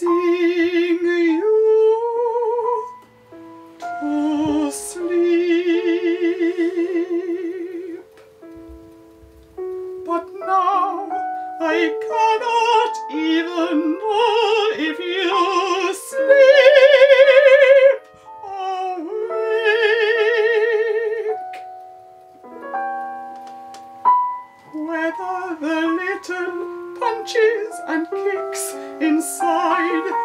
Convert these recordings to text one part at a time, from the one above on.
sing you to sleep. But now I cannot even know if you sleep awake. Whether the little punches and kicks inside my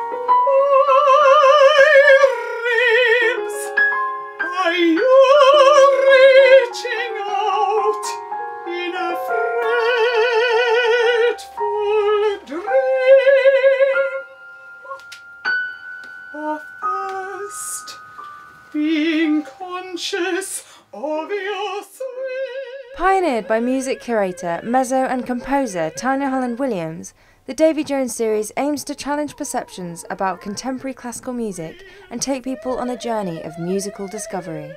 ribs are you reaching out in a fretful dream, or first being conscious of your sweet. Pioneered by music curator, mezzo and composer Tania Holland Williams, the Davy Jones series aims to challenge perceptions about contemporary classical music and take people on a journey of musical discovery.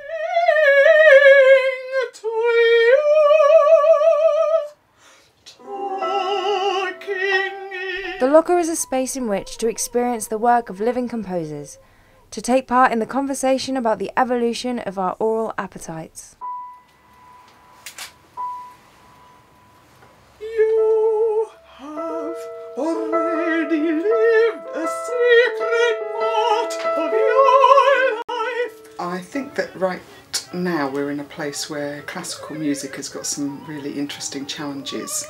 The Locker is a space in which to experience the work of living composers, to take part in the conversation about the evolution of our oral appetites. You have already lived a secret part of your life. I think that right now we're in a place where classical music has got some really interesting challenges.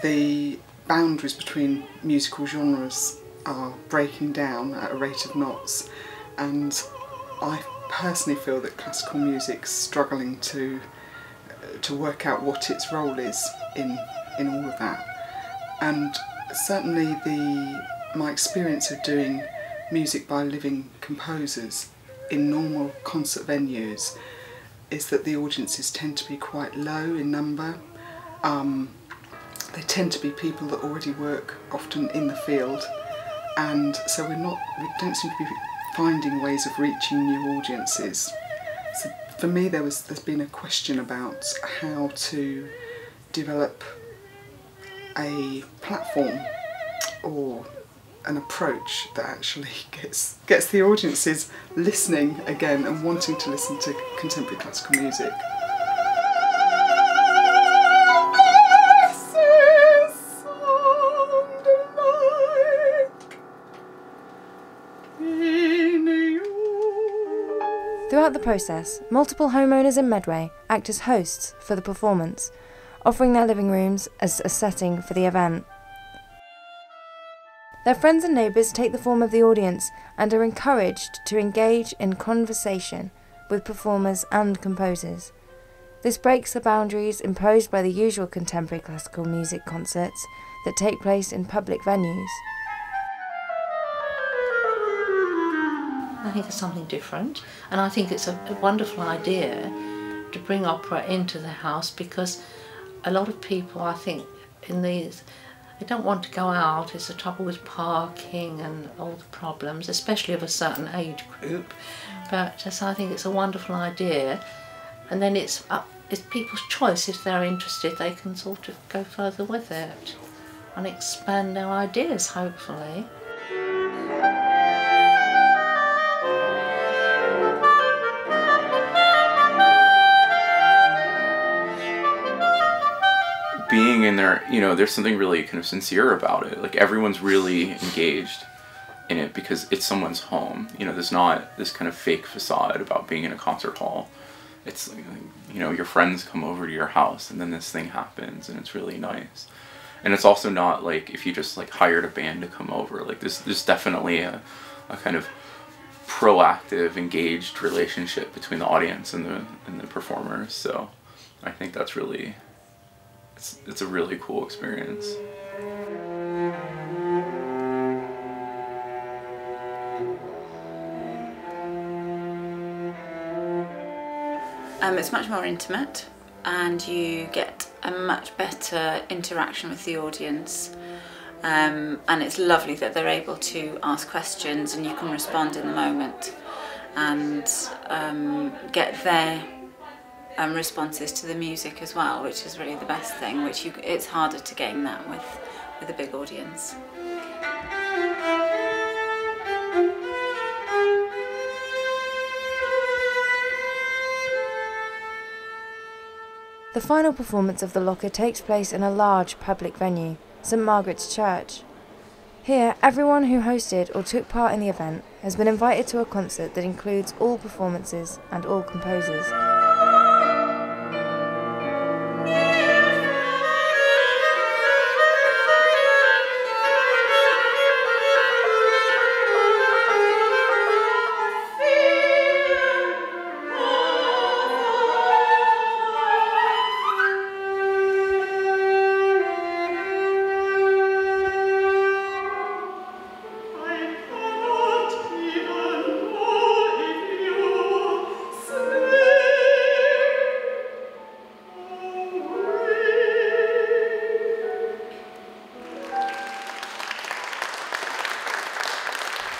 The boundaries between musical genres are breaking down at a rate of knots, and I personally feel that classical music's struggling to work out what its role is in all of that. And certainly my experience of doing music by living composers in normal concert venues is that the audiences tend to be quite low in number. They tend to be people that already work often in the field, and so we don't seem to be finding ways of reaching new audiences. So for me there's been a question about how to develop a platform or an approach that actually gets the audiences listening again and wanting to listen to contemporary classical music. Throughout the process, multiple homeowners in Medway act as hosts for the performance, offering their living rooms as a setting for the event. Their friends and neighbours take the form of the audience and are encouraged to engage in conversation with performers and composers. This breaks the boundaries imposed by the usual contemporary classical music concerts that take place in public venues. I think it's something different, and I think it's a wonderful idea to bring opera into the house, because a lot of people, I think, they don't want to go out. It's the trouble with parking and all the problems, especially of a certain age group. But just, I think it's a wonderful idea, and then it's people's choice. If they're interested, they can sort of go further with it and expand their ideas, hopefully. Being in there, there's something really kind of sincere about it. Like, everyone's really engaged in it because it's someone's home. There's not this kind of fake facade about being in a concert hall. It's, your friends come over to your house and then this thing happens, and it's really nice. And it's also not like if you just hired a band to come over. Like, there's definitely a kind of proactive, engaged relationship between the audience and the performers. So I think that's really, it's a really cool experience. It's much more intimate, and you get a much better interaction with the audience, and it's lovely that they're able to ask questions and you can respond in the moment and get their responses to the music as well, which is really the best thing, it's harder to gain that with a big audience. The final performance of the Locker takes place in a large public venue, St Margaret's Church. Here, everyone who hosted or took part in the event has been invited to a concert that includes all performances and all composers.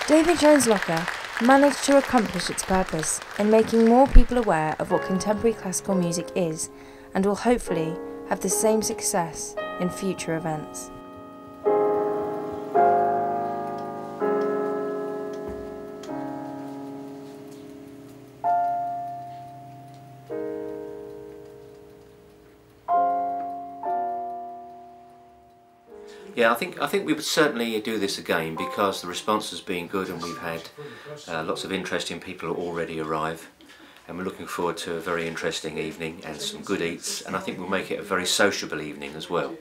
Davy Jones Locker managed to accomplish its purpose in making more people aware of what contemporary classical music is, and will hopefully have the same success in future events. Yeah, I think we would certainly do this again because the response has been good and we've had lots of interesting people already arrive, and we're looking forward to a very interesting evening and some good eats, and I think we'll make it a very sociable evening as well.